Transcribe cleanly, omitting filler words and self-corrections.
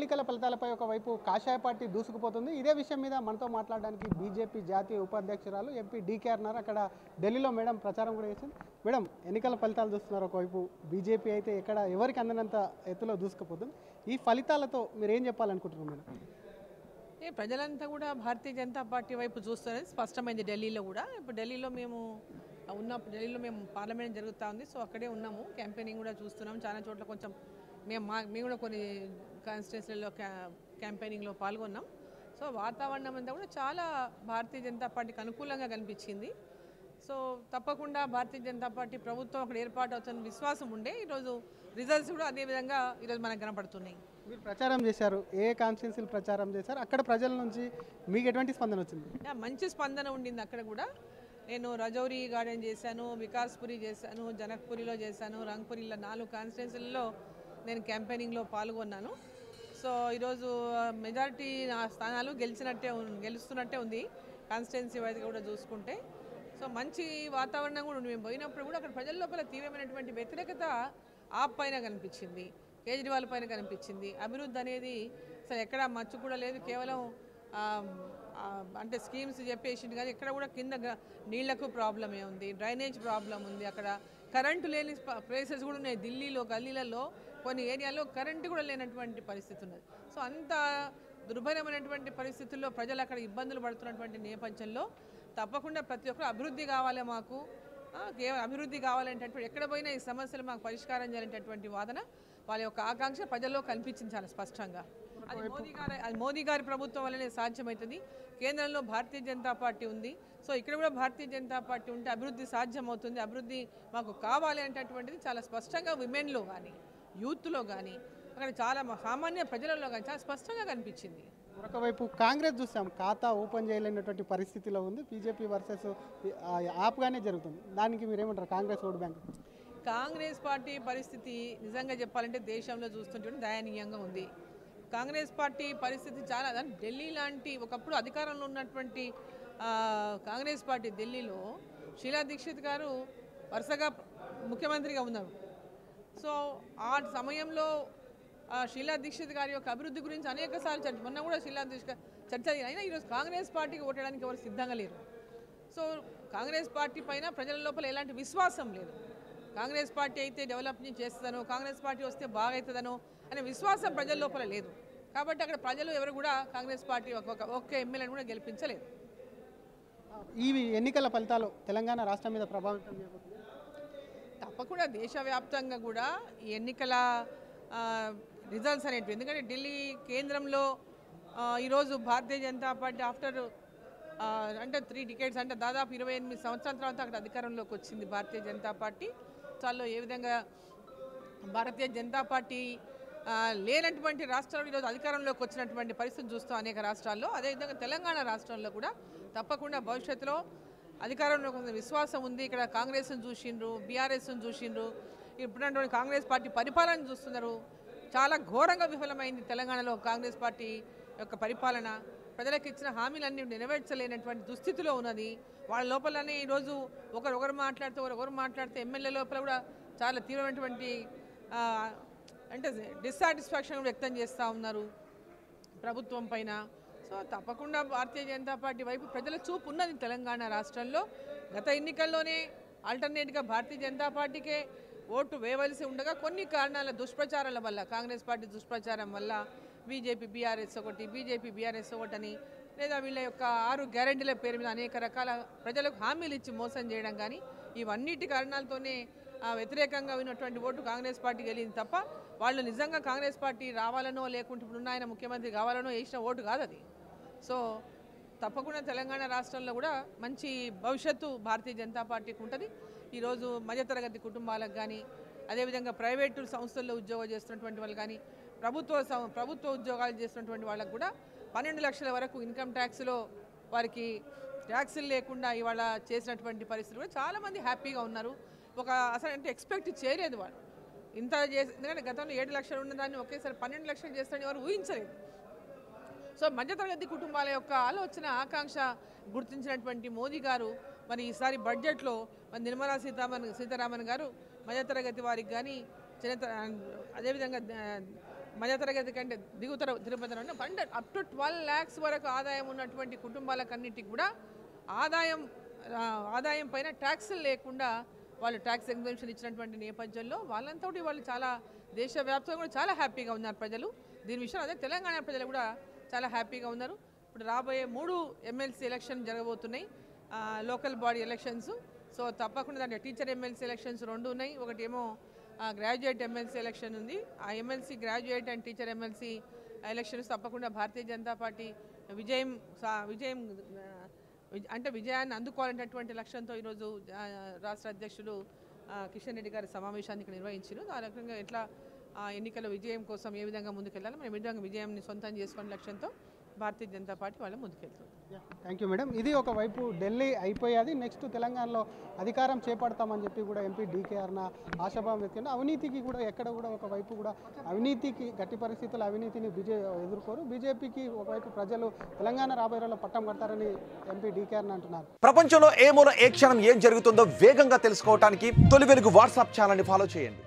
ఎన్నికల ఫలితాలపై ఒకవైపు కాషాయ పార్టీ దూసుకుపోతుంది. ఇదే విషయం మీద మనతో మాట్లాడడానికి బీజేపీ జాతీయ ఉపాధ్యక్షురాలు ఎంపీ డీకే అన్నారు. అక్కడ ఢిల్లీలో మేడం ప్రచారం కూడా చేసింది. మేడం, ఎన్నికల ఫలితాలు చూస్తున్నారు. ఒకవైపు బీజేపీ అయితే ఎక్కడ ఎవరికి అందనంత ఎత్తులో దూసుకుపోతుంది. ఈ ఫలితాలతో మీరు ఏం చెప్పాలనుకుంటున్నారు మేడం? ప్రజలంతా కూడా భారతీయ జనతా పార్టీ వైపు చూస్తున్నది స్పష్టమైంది. ఢిల్లీలో కూడా ఇప్పుడు ఢిల్లీలో మేము పార్లమెంట్ జరుగుతూ ఉంది. సో అక్కడే ఉన్నాము, క్యాంపెయినింగ్ కూడా చూస్తున్నాం. చాలా చోట్ల కొంచెం మేము కూడా కొన్ని కాన్స్టిట్యున్సీలలో క్యాంపెయినింగ్లో పాల్గొన్నాం. సో వాతావరణం అంతా కూడా చాలా భారతీయ జనతా పార్టీకి అనుకూలంగా కనిపించింది. సో తప్పకుండా భారతీయ జనతా పార్టీ ప్రభుత్వం అక్కడ ఏర్పాటు అవుతున్న విశ్వాసం ఉండే. ఈరోజు రిజల్ట్స్ కూడా అదేవిధంగా ఈరోజు మనకు కనపడుతున్నాయి. మీరు ప్రచారం చేశారు, ఏ కాన్స్టిట్యున్సీలు ప్రచారం చేశారు? అక్కడ ప్రజల నుంచి మీకు ఎటువంటి స్పందన వచ్చింది? మంచి స్పందన ఉండింది. అక్కడ కూడా నేను రజౌరీ గార్డెన్ చేశాను, వికాస్పురి చేశాను, జనక్పురిలో చేశాను, రంగ్పురిలో 4 కాన్స్టిట్యున్సీలలో నేను క్యాంపెయినింగ్లో పాల్గొన్నాను. సో ఈరోజు మెజారిటీ స్థానాలు గెలుస్తున్నట్టే ఉంది కాన్స్టిట్యున్సీ వైజ్గా కూడా చూసుకుంటే. సో మంచి వాతావరణం కూడా ఉంది. మేము పోయినప్పుడు కూడా అక్కడ ప్రజల లోపల తీవ్రమైనటువంటి వ్యతిరేకత ఆప్ పైన కనిపించింది, కేజ్రీవాల్ పైన కనిపించింది. అభివృద్ధి అనేది అసలు ఎక్కడ మచ్చు కూడా లేదు. కేవలం అంటే స్కీమ్స్ చెప్పేసింది కానీ ఎక్కడ కూడా కింద నీళ్లకు ప్రాబ్లమే ఉంది, డ్రైనేజ్ ప్రాబ్లం ఉంది, అక్కడ కరెంటు లేని ప్లేసెస్ కూడా ఉన్నాయి. ఢిల్లీలో గల్లీలలో కొన్ని ఏరియాలో కరెంటు కూడా లేనటువంటి పరిస్థితి ఉన్నది. సో అంత దుర్భరమైనటువంటి పరిస్థితుల్లో ప్రజలు అక్కడ ఇబ్బందులు పడుతున్నటువంటి నేపథ్యంలో తప్పకుండా ప్రతి ఒక్కరు అభివృద్ధి కావాలి, మాకు కేవలం అభివృద్ధి కావాలంటే ఎక్కడ పోయినా ఈ సమస్యలు మాకు పరిష్కారం చేయాలంటటువంటి వాదన వాళ్ళ యొక్క ఆకాంక్ష ప్రజల్లో కనిపించింది చాలా స్పష్టంగా. అది మోదీ గారి ప్రభుత్వం వల్లనే సాధ్యమవుతుంది. కేంద్రంలో భారతీయ జనతా పార్టీ ఉంది. సో ఇక్కడ కూడా భారతీయ జనతా పార్టీ ఉంటే అభివృద్ధి సాధ్యమవుతుంది. అభివృద్ధి మాకు కావాలి అనేటటువంటిది చాలా స్పష్టంగా విమెన్లో కానీ యూత్లో కానీ అక్కడ చాలా సామాన్య ప్రజలలో కానీ చాలా స్పష్టంగా కనిపించింది. ఒకవైపు కాంగ్రెస్ చూసాం, ఖాతా ఓపెన్ చేయలేనటువంటి పరిస్థితిలో ఉంది. బీజేపీ వర్సెస్ ఆప్గానే జరుగుతుంది. దానికి మీరేమంటారు? Congress vote bank Congress party పరిస్థితి నిజంగా చెప్పాలంటే దేశంలో చూస్తుంటే దయనీయంగా ఉంది. కాంగ్రెస్ పార్టీ పరిస్థితి చాలా ఢిల్లీ లాంటి ఒకప్పుడు అధికారంలో ఉన్నటువంటి కాంగ్రెస్ పార్టీ ఢిల్లీలో షీలా దీక్షిత్ గారు వరుసగా ముఖ్యమంత్రిగా ఉన్నారు. సో ఆ సమయంలో షీలా దీక్షిత్ గారి యొక్క అభివృద్ధి గురించి అనేక సార్లు మొన్న కూడా షీలా దీక్షిత్ చర్చ అయినా ఈరోజు కాంగ్రెస్ పార్టీకి ఓటేయడానికి ఎవరు సిద్ధంగా లేరు. సో కాంగ్రెస్ పార్టీ పైన ప్రజల లోపల ఎలాంటి విశ్వాసం లేదు. కాంగ్రెస్ పార్టీ అయితే డెవలప్మెంట్ చేస్తుందనో, కాంగ్రెస్ పార్టీ వస్తే బాగవుతుందనో అనే విశ్వాసం ప్రజల లోపల లేదు. కాబట్టి అక్కడ ప్రజలు ఎవరు కూడా కాంగ్రెస్ పార్టీ ఒక్క ఎమ్మెల్యేని కూడా గెలిపించలేదు. ఈ ఎన్నికల ఫలితాలు తెలంగాణ రాష్ట్రం మీద ప్రభావితం చేయబోతుంది. తప్పకుండా దేశవ్యాప్తంగా కూడా ఈ ఎన్నికల రిజల్ట్స్ అనేటివి, ఎందుకంటే ఢిల్లీ కేంద్రంలో ఈరోజు భారతీయ జనతా పార్టీ ఆఫ్టర్ అంటే 3 డికేడ్స్ అంటే దాదాపు 28 సంవత్సరాల తర్వాత అక్కడ అధికారంలోకి వచ్చింది భారతీయ జనతా పార్టీ. చాలా ఏ విధంగా భారతీయ జనతా పార్టీ లేనటువంటి రాష్ట్రాల్లో ఈరోజు అధికారంలోకి వచ్చినటువంటి పరిస్థితిని చూస్తాం అనేక రాష్ట్రాల్లో. అదేవిధంగా తెలంగాణ రాష్ట్రంలో కూడా తప్పకుండా భవిష్యత్తులో అధికారంలోకి వచ్చిన విశ్వాసం ఉంది. ఇక్కడ కాంగ్రెస్ను చూసిండ్రు, బీఆర్ఎస్ను చూసిండ్రు, ఇప్పుడున్నటువంటి కాంగ్రెస్ పార్టీ పరిపాలన చూస్తున్నారు. చాలా ఘోరంగా విఫలమైంది తెలంగాణలో కాంగ్రెస్ పార్టీ యొక్క పరిపాలన. ప్రజలకు ఇచ్చిన హామీలన్నీ నెరవేర్చలేనటువంటి దుస్థితిలో ఉన్నది. వాళ్ళ లోపలనే ఈరోజు ఒకరు మాట్లాడితే ఎమ్మెల్యే లోపల కూడా చాలా తీవ్రమైనటువంటి అంటే డిస్సాటిస్ఫాక్షన్ వ్యక్తం చేస్తూ ఉన్నారు ప్రభుత్వం పైన. సో తప్పకుండా భారతీయ జనతా పార్టీ వైపు ప్రజల చూపు ఉన్నది తెలంగాణ రాష్ట్రంలో. గత ఎన్నికల్లోనే ఆల్టర్నేట్గా భారతీయ జనతా పార్టీకే ఓటు వేయవలసి ఉండగా కొన్ని కారణాల దుష్ప్రచారాల వల్ల, కాంగ్రెస్ పార్టీ దుష్ప్రచారం వల్ల బీజేపీ బీఆర్ఎస్ ఒకటని, లేదా వీళ్ళ యొక్క 6 గ్యారెంటీల పేరు మీద అనేక రకాల ప్రజలకు హామీలు ఇచ్చి మోసం చేయడం కానీ, ఇవన్నిటి కారణాలతోనే వ్యతిరేకంగా ఉన్నటువంటి ఓటు కాంగ్రెస్ పార్టీకి వెళ్ళింది తప్ప వాళ్ళు నిజంగా కాంగ్రెస్ పార్టీ రావాలనో లేకుంటే ఇప్పుడున్న ఆయన ముఖ్యమంత్రి కావాలనో వేసిన ఓటు కాదు అది. సో తప్పకుండా తెలంగాణ రాష్ట్రంలో కూడా మంచి భవిష్యత్తు భారతీయ జనతా పార్టీకి ఉంటుంది. ఈరోజు మధ్యతరగతి కుటుంబాలకు కానీ, అదేవిధంగా ప్రైవేటు సంస్థల్లో ఉద్యోగాలు చేస్తున్నటువంటి వాళ్ళు కానీ, ప్రభుత్వ ఉద్యోగాలు చేస్తున్నటువంటి వాళ్ళకు కూడా 12 లక్షల వరకు ఇన్కమ్ ట్యాక్స్లో వారికి ట్యాక్సులు లేకుండా ఇవాళ చేసినటువంటి పరిస్థితులు కూడా చాలామంది హ్యాపీగా ఉన్నారు. అసలు అంటే ఎక్స్పెక్ట్ చేయలేదు వాళ్ళు ఇంత చేసి, ఎందుకంటే గతంలో 7 లక్షలు ఉన్నదాన్ని ఒకేసారి 12 లక్షలు చేస్తారని ఎవరు ఊహించలేదు. సో మధ్యతరగతి కుటుంబాల యొక్క ఆలోచన ఆకాంక్ష గుర్తించినటువంటి మోదీ గారు మరి ఈసారి బడ్జెట్లో నిర్మలా సీతారామన్ గారు మధ్యతరగతి వారికి కానీ అదేవిధంగా మధ్యతరగతి కంటే దిగుతర తిరుపతి అప్ టు 12 lakhs వరకు ఆదాయం ఉన్నటువంటి కుటుంబాలకన్నిటికి కూడా ఆదాయం పైన ట్యాక్సులు లేకుండా వాళ్ళు ట్యాక్స్ ఎగ్జంప్షన్ ఇచ్చినటువంటి నేపథ్యంలో వాళ్ళంతటి వాళ్ళు చాలా దేశవ్యాప్తంగా కూడా చాలా హ్యాపీగా ఉన్నారు ప్రజలు. దీని విషయంలో అదే తెలంగాణ ప్రజలు కూడా చాలా హ్యాపీగా ఉన్నారు. ఇప్పుడు రాబోయే 3 ఎమ్మెల్సీ ఎలక్షన్ జరగబోతున్నాయి, లోకల్ బాడీ ఎలక్షన్స్. సో తప్పకుండా దాంట్లో టీచర్ ఎమ్మెల్సీ ఎలక్షన్స్ 2 ఉన్నాయి. ఒకటేమో గ్రాడ్యుయేట్ ఎమ్మెల్సీ ఎలక్షన్ ఉంది. ఆ MLC graduate and teacher MLC elections తప్పకుండా భారతీయ జనతా పార్టీ విజయాన్ని అందుకోవాలనేటువంటి లక్ష్యంతో ఈరోజు రాష్ట్ర అధ్యక్షుడు కిషన్ రెడ్డి గారి సమావేశాన్ని ఇక్కడ నిర్వహించారు. ఆ రకంగా ఎట్లా ఎన్నికల విజయం కోసం ఏ విధంగా ముందుకెళ్ళాలి, మనం ఏ విధంగా విజయాన్ని సొంతం చేసుకునే లక్ష్యంతో భారతీయ జనతా పార్టీ వాళ్ళు ముందుకెళ్తుంది. Thank you madam. ఇది ఒకవైపు ఢిల్లీ అయిపోయేది, నెక్స్ట్ తెలంగాణలో అధికారం చేపడతామని చెప్పి కూడా ఎంపీ డీకేఆర్ ఆశాభావం వ్యక్తం. అవినీతికి కూడా ఎక్కడ కూడా ఒకవైపు కూడా అవినీతికి గట్టి పరిస్థితులు అవినీతిని ఎదుర్కోరు. బీజేపీకి ఒకవైపు ప్రజలు తెలంగాణ రాబోయే రోజుల్లో పట్టం కడతారని ఎంపీ డీకేఆర్ అంటున్నారు. ప్రపంచంలో ఏ మూల ఏ క్షణం ఏం జరుగుతుందో వేగంగా తెలుసుకోవడానికి తొలి వెలుగు వాట్సాప్ ఛానల్ని ఫాలో చేయండి.